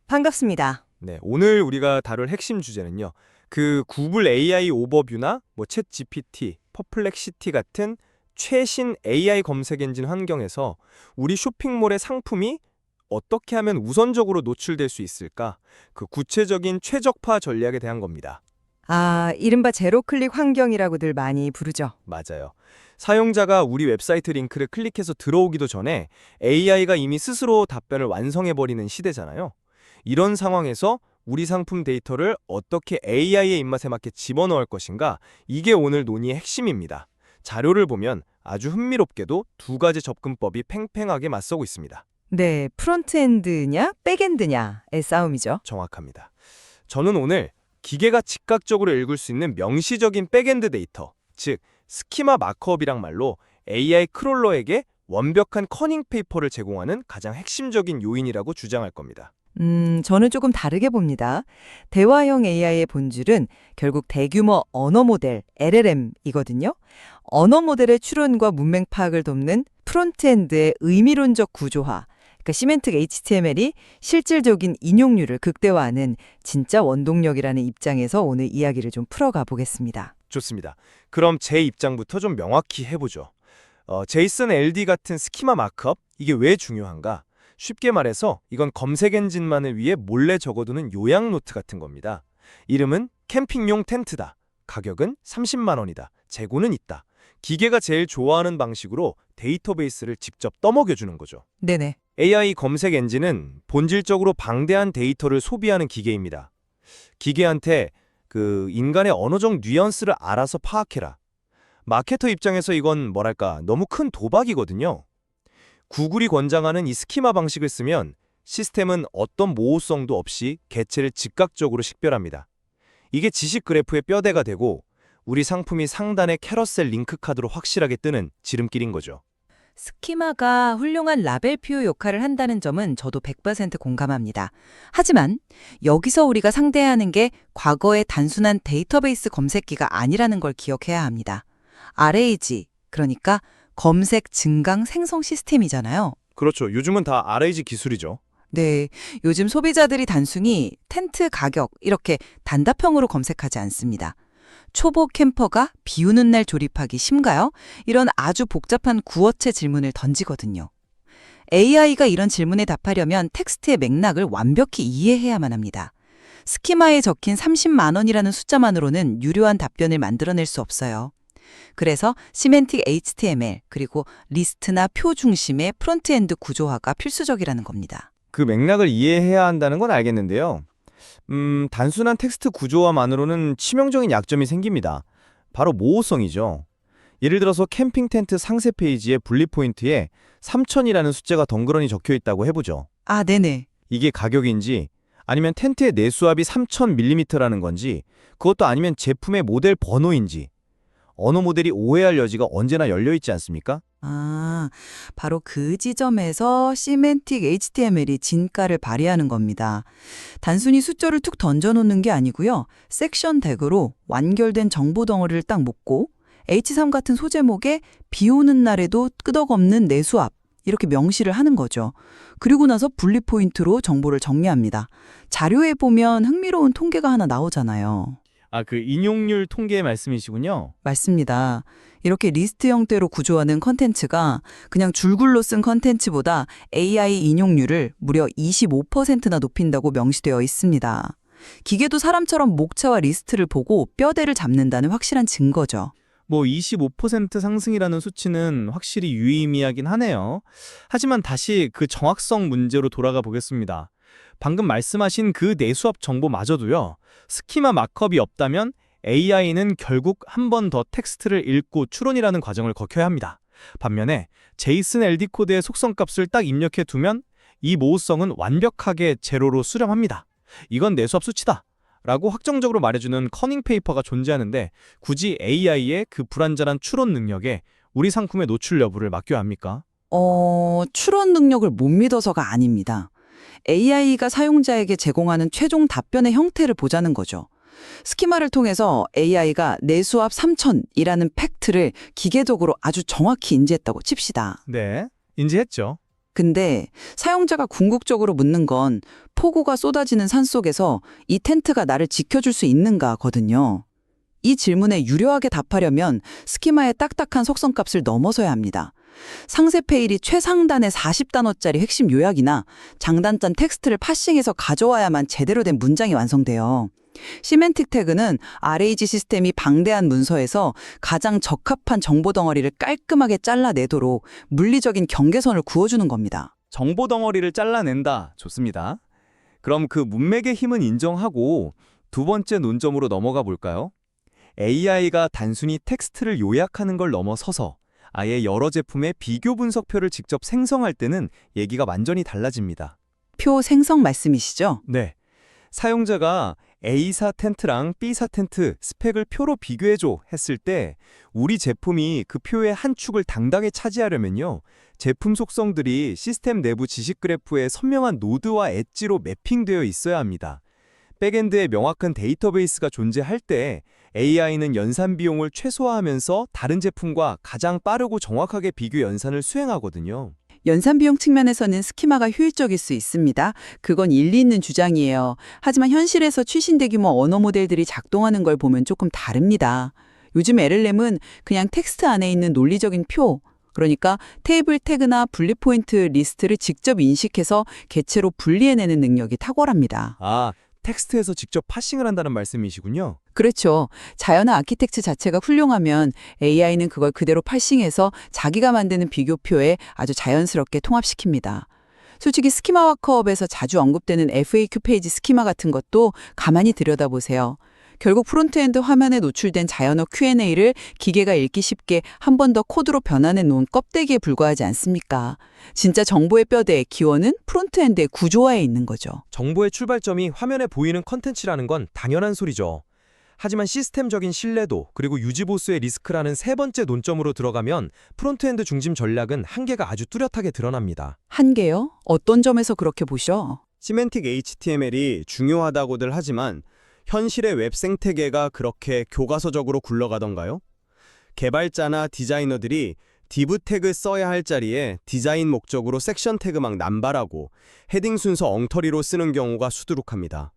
반갑습니다. 네, 오늘 우리가 다룰 핵심 주제는요. 그 구글 AI 오버뷰나 챗 GPT, 퍼플렉시티 같은 최신 AI 검색 엔진 환경에서 우리 쇼핑몰의 상품이 어떻게 하면 우선적으로 노출될 수 있을까? 그 구체적인 최적화 전략에 대한 겁니다. 이른바 제로 클릭 환경이라고들 많이 부르죠. 맞아요. 사용자가 우리 웨브사이트 링크를 클릭해서 들어오기도 전에 AI가 이미 스스로 답변을 완성해버리는 시대잖아요. 이런 상황에서 우리 상품 데이터를 어떻게 AI의 입맛에 맞게 집어넣을 것인가? 이게 오늘 논의의 핵심입니다. 자료를 보면 아주 흥미롭게도 두 가지 접근법이 팽팽하게 맞서고 있습니다. 네, 프론트엔드냐 백엔드냐의 싸움이죠. 정확합니다. 저는 오늘 기계가 즉각적으로 읽을 수 있는 명시적인 백엔드 데이터, 즉 스키마 마크업이란 말로 AI 크롤러에게 완벽한 커닝 페이퍼를 제공하는 가장 핵심적인 요인이라고 주장할 겁니다. 저는 조금 다르게 봅니다. 대화형 AI의 본질은 결국 대규모 언어 모델, LLM이거든요. 언어 모델의 추론과 문맥 파악을 돕는 프론트엔드의 의미론적 구조화, 그러니까 시멘틱 HTML이 실질적인 인용률을 극대화하는 진짜 원동력이라는 입장에서 오늘 이야기를 좀 풀어가 보겠습니다. 좋습니다. 그럼 제 입장부터 좀 명확히 해보죠. 제이슨 LD 같은 스키마 마크업, 이게 왜 중요한가? 쉽게 말해서 이건 검색 엔진만을 위해 몰래 적어두는 요약 노트 같은 겁니다. 이름은 캠핑용 텐트다. 가격은 30만 원이다. 재고는 있다. 기계가 제일 좋아하는 방식으로 데이터베이스를 직접 떠먹여주는 거죠. 네네. AI 검색 엔진은 본질적으로 방대한 데이터를 소비하는 기계입니다. 기계한테 인간의 언어적 뉘앙스를 알아서 파악해라. 마케터 입장에서 이건 뭐랄까 너무 큰 도박이거든요. 구글이 권장하는 이 스키마 방식을 쓰면 시스템은 어떤 모호성도 없이 개체를 즉각적으로 식별합니다. 이게 지식 그래프의 뼈대가 되고 우리 상품이 상단의 캐러셀 링크 카드로 확실하게 뜨는 지름길인 거죠. 스키마가 훌륭한 라벨 표요 역할을 한다는 점은 저도 100% 공감합니다. 하지만 여기서 우리가 상대하는 게 과거의 단순한 데이터베이스 검색기가 아니라는 걸 기억해야 합니다. RAG, 그러니까 검색 증강 생성 시스템이잖아요. 그렇죠. 요즘은 다 RAG 기술이죠. 네, 요즘 소비자들이 단순히 텐트 가격 이렇게 단답형으로 검색하지 않습니다. 초보 캠퍼가 비 오는 날 조립하기 심가요? 이런 아주 복잡한 구어체 질문을 던지거든요. AI가 이런 질문에 답하려면 텍스트의 맥락을 완벽히 이해해야만 합니다. 스키마에 적힌 30만 원이라는 숫자만으로는 유료한 답변을 만들어낼 수 없어요. 그래서 시멘틱 HTML 그리고 리스트나 표 중심의 프론트엔드 구조화가 필수적이라는 겁니다. 그 맥락을 이해해야 한다는 건 알겠는데요. 단순한 텍스트 구조화만으로는 치명적인 약점이 생깁니다. 바로 모호성이죠. 예를 들어서 캠핑 텐트 상세 페이지의 분리 포인트에 3,000이라는 숫자가 덩그러니 적혀 있다고 해보죠. 네네. 이게 가격인지 아니면 텐트의 내수압이 3,000mm라는 건지 그것도 아니면 제품의 모델 번호인지 언어 모델이 오해할 여지가 언제나 열려있지 않습니까? 바로 그 지점에서 시멘틱 HTML이 진가를 발휘하는 겁니다. 단순히 숫자를 툭 던져놓는 게 아니고요. 섹션 태그로 완결된 정보 덩어리를 딱 묶고 H3 같은 소제목에 비 오는 날에도 끄덕없는 내수압 이렇게 명시를 하는 거죠. 그리고 나서 분리 포인트로 정보를 정리합니다. 자료에 보면 흥미로운 통계가 하나 나오잖아요. 그 인용률 통계 말씀이시군요. 맞습니다. 이렇게 리스트 형태로 구조하는 컨텐츠가 그냥 줄글로 쓴 컨텐츠보다 AI 인용률을 무려 25%나 높인다고 명시되어 있습니다. 기계도 사람처럼 목차와 리스트를 보고 뼈대를 잡는다는 확실한 증거죠. 25% 상승이라는 수치는 확실히 유의미하긴 하네요. 하지만 다시 그 정확성 문제로 돌아가 보겠습니다. 방금 말씀하신 그 내수압 정보마저도요. 스키마 마크업이 없다면 AI는 결국 한 번 더 텍스트를 읽고 추론이라는 과정을 거쳐야 합니다. 반면에 제이슨 LD 코드의 속성값을 딱 입력해 두면 이 모호성은 완벽하게 제로로 수렴합니다. 이건 내수압 수치다 라고 확정적으로 말해주는 커닝 페이퍼가 존재하는데 굳이 AI의 그 불완전한 추론 능력에 우리 상품의 노출 여부를 맡겨야 합니까? 추론 능력을 못 믿어서가 아닙니다. AI가 사용자에게 제공하는 최종 답변의 형태를 보자는 거죠. 스키마를 통해서 AI가 내수압 3,000이라는 팩트를 기계적으로 아주 정확히 인지했다고 칩시다. 네, 인지했죠. 근데 사용자가 궁극적으로 묻는 건 폭우가 쏟아지는 산 속에서 이 텐트가 나를 지켜줄 수 있는가거든요. 이 질문에 유려하게 답하려면 스키마의 딱딱한 속성값을 넘어서야 합니다. 상세 페일이 최상단의 40단어짜리 핵심 요약이나 장단짠 텍스트를 파싱해서 가져와야만 제대로 된 문장이 완성돼요. 시멘틱 태그는 RAG 시스템이 방대한 문서에서 가장 적합한 정보 덩어리를 깔끔하게 잘라내도록 물리적인 경계선을 그어주는 겁니다. 정보 덩어리를 잘라낸다. 좋습니다. 그럼 그 문맥의 힘은 인정하고 두 번째 논점으로 넘어가 볼까요? AI가 단순히 텍스트를 요약하는 걸 넘어서서 아예 여러 제품의 비교 분석표를 직접 생성할 때는 얘기가 완전히 달라집니다. 표 생성 말씀이시죠? 네. 사용자가 A사 텐트랑 B사 텐트 스펙을 표로 비교해줘 했을 때 우리 제품이 그 표의 한 축을 당당히 차지하려면요. 제품 속성들이 시스템 내부 지식 그래프에 선명한 노드와 엣지로 매핑되어 있어야 합니다. 백엔드에 명확한 데이터베이스가 존재할 때 AI는 연산 비용을 최소화하면서 다른 제품과 가장 빠르고 정확하게 비교 연산을 수행하거든요. 연산 비용 측면에서는 스키마가 효율적일 수 있습니다. 그건 일리 있는 주장이에요. 하지만 현실에서 최신 대규모 언어 모델들이 작동하는 걸 보면 조금 다릅니다. 요즘 LLM은 그냥 텍스트 안에 있는 논리적인 표, 그러니까 테이블 태그나 분리 포인트 리스트를 직접 인식해서 개체로 분리해내는 능력이 탁월합니다. 아, 텍스트에서 직접 파싱을 한다는 말씀이시군요. 그렇죠. 자연화 아키텍처 자체가 훌륭하면 AI는 그걸 그대로 파싱해서 자기가 만드는 비교표에 아주 자연스럽게 통합시킵니다. 솔직히 스키마 와크업에서 자주 언급되는 FAQ 페이지 스키마 같은 것도 가만히 들여다보세요. 결국 프론트엔드 화면에 노출된 자연어 Q&A를 기계가 읽기 쉽게 한 번 더 코드로 변환해 놓은 껍데기에 불과하지 않습니까? 진짜 정보의 뼈대, 기원은 프론트엔드의 구조화에 있는 거죠. 정보의 출발점이 화면에 보이는 컨텐츠라는 건 당연한 소리죠. 하지만 시스템적인 신뢰도 그리고 유지보수의 리스크라는 세 번째 논점으로 들어가면 프론트엔드 중심 전략은 한계가 아주 뚜렷하게 드러납니다. 한계요? 어떤 점에서 그렇게 보셔? 시멘틱 HTML이 중요하다고들 하지만 현실의 웹 생태계가 그렇게 교과서적으로 굴러가던가요? 개발자나 디자이너들이 div 태그 써야 할 자리에 디자인 목적으로 섹션 태그 막 남발하고 헤딩 순서 엉터리로 쓰는 경우가 수두룩합니다.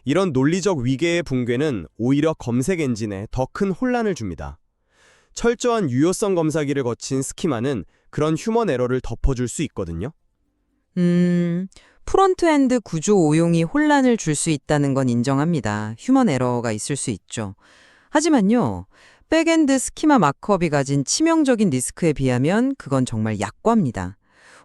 이런 논리적 위계의 붕괴는 오히려 검색 엔진에 더 큰 혼란을 줍니다. 철저한 유효성 검사기를 거친 스키마는 그런 휴먼 에러를 덮어줄 수 있거든요. 프론트엔드 구조 오용이 혼란을 줄 수 있다는 건 인정합니다. 휴먼 에러가 있을 수 있죠. 하지만요, 백엔드 스키마 마크업이 가진 치명적인 리스크에 비하면 그건 정말 약과입니다.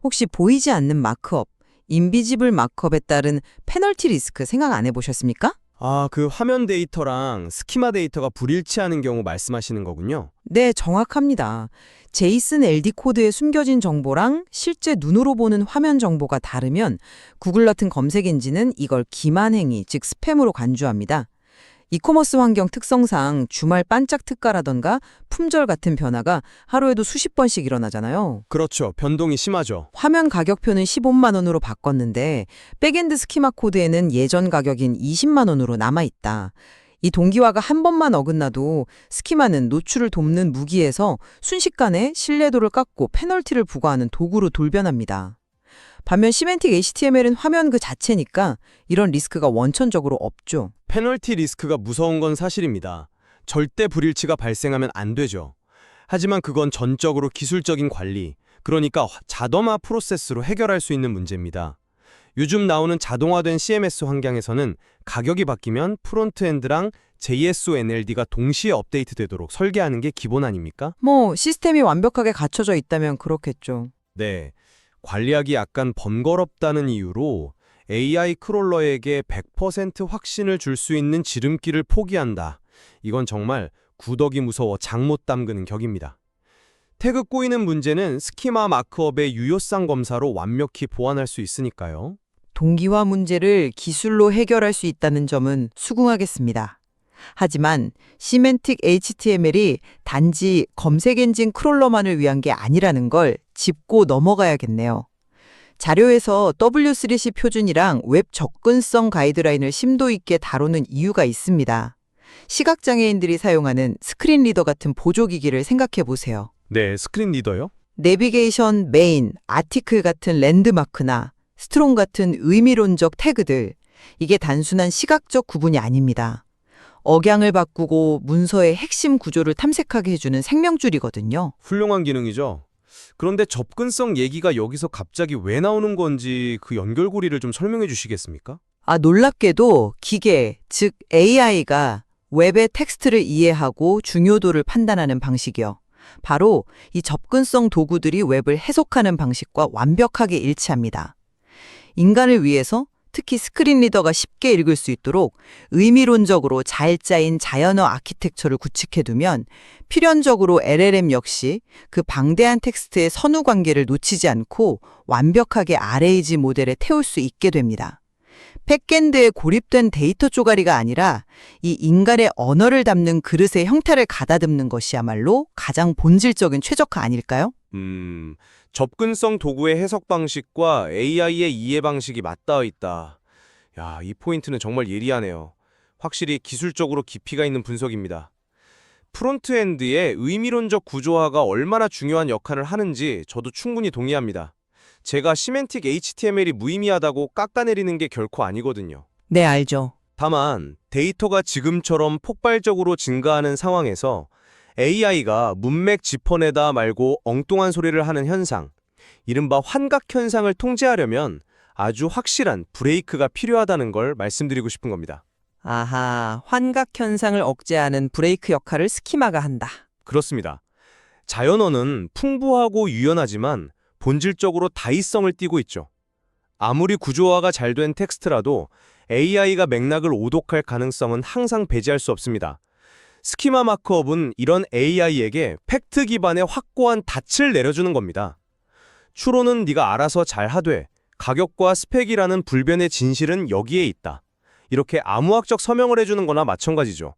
혹시 보이지 않는 마크업, 인비지블 마크업에 따른 페널티 리스크 생각 안 해보셨습니까? 아, 그 화면 데이터랑 스키마 데이터가 불일치하는 경우 말씀하시는 거군요. 네, 정확합니다. 제이슨 LD 코드에 숨겨진 정보랑 실제 눈으로 보는 화면 정보가 다르면 구글 같은 검색 엔진은 이걸 기만행위, 즉 스팸으로 간주합니다. 이커머스 환경 특성상 주말 반짝 특가라던가 품절 같은 변화가 하루에도 수십 번씩 일어나잖아요. 그렇죠. 변동이 심하죠. 화면 가격표는 15만 원으로 바꿨는데 백엔드 스키마 코드에는 예전 가격인 20만 원으로 남아있다. 이 동기화가 한 번만 어긋나도 스키마는 노출을 돕는 무기에서 순식간에 신뢰도를 깎고 페널티를 부과하는 도구로 돌변합니다. 반면 시멘틱 HTML은 화면 그 자체니까 이런 리스크가 원천적으로 없죠. 페널티 리스크가 무서운 건 사실입니다. 절대 불일치가 발생하면 안 되죠. 하지만 그건 전적으로 기술적인 관리, 그러니까 자동화 프로세스로 해결할 수 있는 문제입니다. 요즘 나오는 자동화된 CMS 환경에서는 가격이 바뀌면 프론트엔드랑 JSONLD가 동시에 업데이트되도록 설계하는 게 기본 아닙니까? 뭐 시스템이 완벽하게 갖춰져 있다면 그렇겠죠. 네, 관리하기 약간 번거롭다는 이유로 AI 크롤러에게 100% 확신을 줄 수 있는 지름길을 포기한다. 이건 정말 구더기 무서워 장 못 담그는 격입니다. 태그 꼬이는 문제는 스키마 마크업의 유효성 검사로 완벽히 보완할 수 있으니까요. 동기화 문제를 기술로 해결할 수 있다는 점은 수긍하겠습니다. 하지만 시멘틱 HTML이 단지 검색 엔진 크롤러만을 위한 게 아니라는 걸 짚고 넘어가야겠네요. 자료에서 W3C 표준이랑 웹 접근성 가이드라인을 심도 있게 다루는 이유가 있습니다. 시각장애인들이 사용하는 스크린 리더 같은 보조기기를 생각해 보세요. 네, 스크린 리더요? 내비게이션, 메인, 아티클 같은 랜드마크나 스트롱 같은 의미론적 태그들, 이게 단순한 시각적 구분이 아닙니다. 억양을 바꾸고 문서의 핵심 구조를 탐색하게 해주는 생명줄이거든요. 훌륭한 기능이죠. 그런데 접근성 얘기가 여기서 갑자기 왜 나오는 건지 그 연결고리를 좀 설명해 주시겠습니까? 놀랍게도 기계, 즉 AI가 웹의 텍스트를 이해하고 중요도를 판단하는 방식이요. 바로 이 접근성 도구들이 웹을 해석하는 방식과 완벽하게 일치합니다. 인간을 위해서 특히 스크린 리더가 쉽게 읽을 수 있도록 의미론적으로 잘 짜인 자연어 아키텍처를 구축해두면 필연적으로 LLM 역시 그 방대한 텍스트의 선후 관계를 놓치지 않고 완벽하게 RAG 모델에 태울 수 있게 됩니다. 백엔드에 고립된 데이터 쪼가리가 아니라 이 인간의 언어를 담는 그릇의 형태를 가다듬는 것이야말로 가장 본질적인 최적화 아닐까요? 접근성 도구의 해석 방식과 AI의 이해 방식이 맞닿아 있다. 야, 이 포인트는 정말 예리하네요. 확실히 기술적으로 깊이가 있는 분석입니다. 프론트엔드의 의미론적 구조화가 얼마나 중요한 역할을 하는지 저도 충분히 동의합니다. 제가 시멘틱 HTML이 무의미하다고 깎아내리는 게 결코 아니거든요. 네, 알죠. 다만 데이터가 지금처럼 폭발적으로 증가하는 상황에서 AI가 문맥 짚어내다 말고 엉뚱한 소리를 하는 현상, 이른바 환각 현상을 통제하려면 아주 확실한 브레이크가 필요하다는 걸 말씀드리고 싶은 겁니다. 아하, 환각 현상을 억제하는 브레이크 역할을 스키마가 한다. 그렇습니다. 자연어는 풍부하고 유연하지만 본질적으로 다이성을 띠고 있죠. 아무리 구조화가 잘 된 텍스트라도 AI가 맥락을 오독할 가능성은 항상 배제할 수 없습니다. 스키마 마크업은 이런 AI에게 팩트 기반의 확고한 닻을 내려주는 겁니다. 추론은 네가 알아서 잘 하되 가격과 스펙이라는 불변의 진실은 여기에 있다. 이렇게 암호학적 서명을 해주는 거나 마찬가지죠.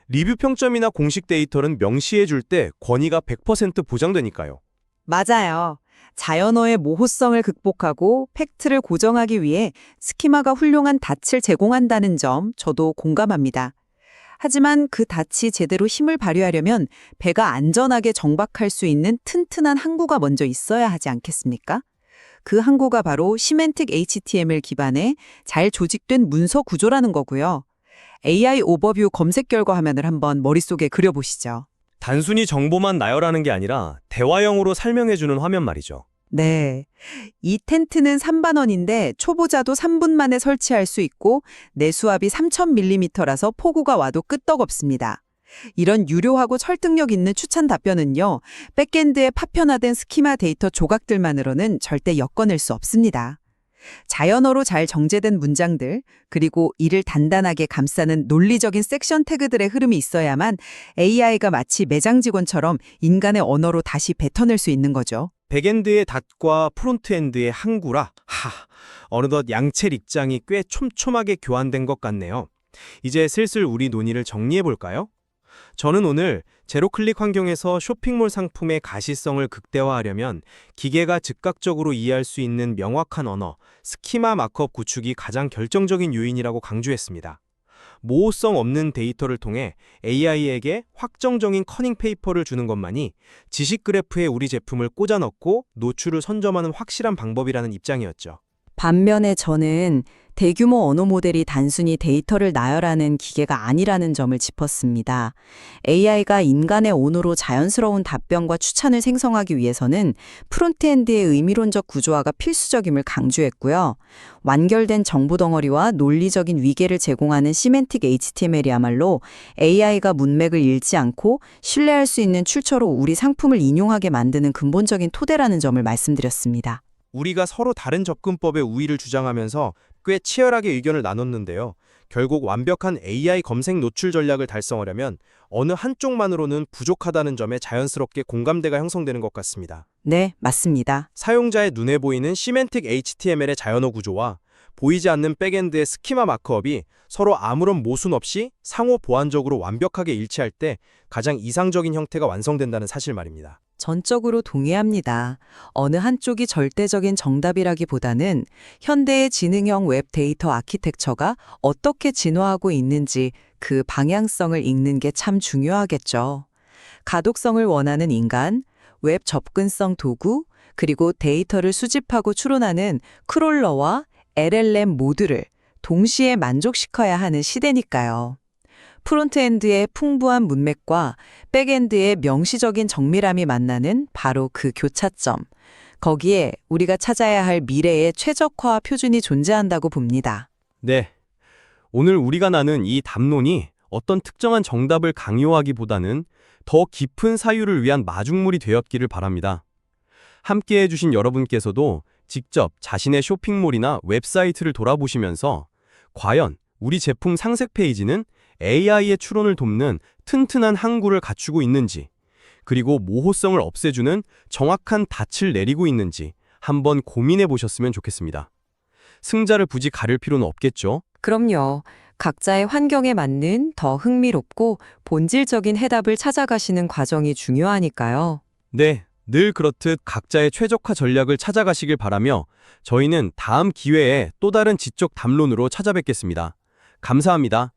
리뷰 평점이나 공식 데이터는 명시해 줄 때 권위가 100% 보장되니까요. 맞아요. 자연어의 모호성을 극복하고 팩트를 고정하기 위해 스키마가 훌륭한 닻을 제공한다는 점 저도 공감합니다. 하지만 그 닻이 제대로 힘을 발휘하려면 배가 안전하게 정박할 수 있는 튼튼한 항구가 먼저 있어야 하지 않겠습니까? 그 항구가 바로 시멘틱 HTML 기반의 잘 조직된 문서 구조라는 거고요. AI 오버뷰 검색 결과 화면을 한번 머릿속에 그려보시죠. 단순히 정보만 나열하는 게 아니라 대화형으로 설명해주는 화면 말이죠. 네. 이 텐트는 3반원인데 초보자도 3분 만에 설치할 수 있고 내수압이 3000mm라서 폭우가 와도 끄떡없습니다. 이런 유료하고 설득력 있는 추천 답변은요, 백엔드에 파편화된 스키마 데이터 조각들만으로는 절대 엮어낼 수 없습니다. 자연어로 잘 정제된 문장들, 그리고 이를 단단하게 감싸는 논리적인 섹션 태그들의 흐름이 있어야만 AI가 마치 매장 직원처럼 인간의 언어로 다시 뱉어낼 수 있는 거죠. 백엔드의 닷과 프론트엔드의 항구라. 어느덧 양체 입장이 꽤 촘촘하게 교환된 것 같네요. 이제 슬슬 우리 논의를 정리해 볼까요? 저는 오늘 제로클릭 환경에서 쇼핑몰 상품의 가시성을 극대화하려면 기계가 즉각적으로 이해할 수 있는 명확한 언어, 스키마 마크업 구축이 가장 결정적인 요인이라고 강조했습니다. 모호성 없는 데이터를 통해 AI에게 확정적인 커닝 페이퍼를 주는 것만이 지식 그래프에 우리 제품을 꽂아 넣고 노출을 선점하는 확실한 방법이라는 입장이었죠. 반면에 저는 대규모 언어 모델이 단순히 데이터를 나열하는 기계가 아니라는 점을 짚었습니다. AI가 인간의 언어로 자연스러운 답변과 추천을 생성하기 위해서는 프론트엔드의 의미론적 구조화가 필수적임을 강조했고요. 완결된 정보 덩어리와 논리적인 위계를 제공하는 시멘틱 HTML이야말로 AI가 문맥을 읽지 않고 신뢰할 수 있는 출처로 우리 상품을 인용하게 만드는 근본적인 토대라는 점을 말씀드렸습니다. 우리가 서로 다른 접근법의 우위를 주장하면서 꽤 치열하게 의견을 나눴는데요. 결국 완벽한 AI 검색 노출 전략을 달성하려면 어느 한쪽만으로는 부족하다는 점에 자연스럽게 공감대가 형성되는 것 같습니다. 네, 맞습니다. 사용자의 눈에 보이는 시멘틱 HTML의 자연어 구조와 보이지 않는 백엔드의 스키마 마크업이 서로 아무런 모순 없이 상호 보완적으로 완벽하게 일치할 때 가장 이상적인 형태가 완성된다는 사실 말입니다. 전적으로 동의합니다. 어느 한쪽이 절대적인 정답이라기보다는 현대의 지능형 웹 데이터 아키텍처가 어떻게 진화하고 있는지 그 방향성을 읽는 게 참 중요하겠죠. 가독성을 원하는 인간, 웹 접근성 도구, 그리고 데이터를 수집하고 추론하는 크롤러와 LLM 모두를 동시에 만족시켜야 하는 시대니까요. 프론트엔드의 풍부한 문맥과 백엔드의 명시적인 정밀함이 만나는 바로 그 교차점. 거기에 우리가 찾아야 할 미래의 최적화 표준이 존재한다고 봅니다. 네. 오늘 우리가 나눈 이 담론이 어떤 특정한 정답을 강요하기보다는 더 깊은 사유를 위한 마중물이 되었기를 바랍니다. 함께 해주신 여러분께서도 직접 자신의 쇼핑몰이나 웹사이트를 돌아보시면서 과연 우리 제품 상세 페이지는 AI의 추론을 돕는 튼튼한 항구를 갖추고 있는지, 그리고 모호성을 없애주는 정확한 닻을 내리고 있는지 한번 고민해 보셨으면 좋겠습니다. 승자를 굳이 가릴 필요는 없겠죠? 그럼요. 각자의 환경에 맞는 더 흥미롭고 본질적인 해답을 찾아가시는 과정이 중요하니까요. 네, 늘 그렇듯 각자의 최적화 전략을 찾아가시길 바라며 저희는 다음 기회에 또 다른 지적 담론으로 찾아뵙겠습니다. 감사합니다.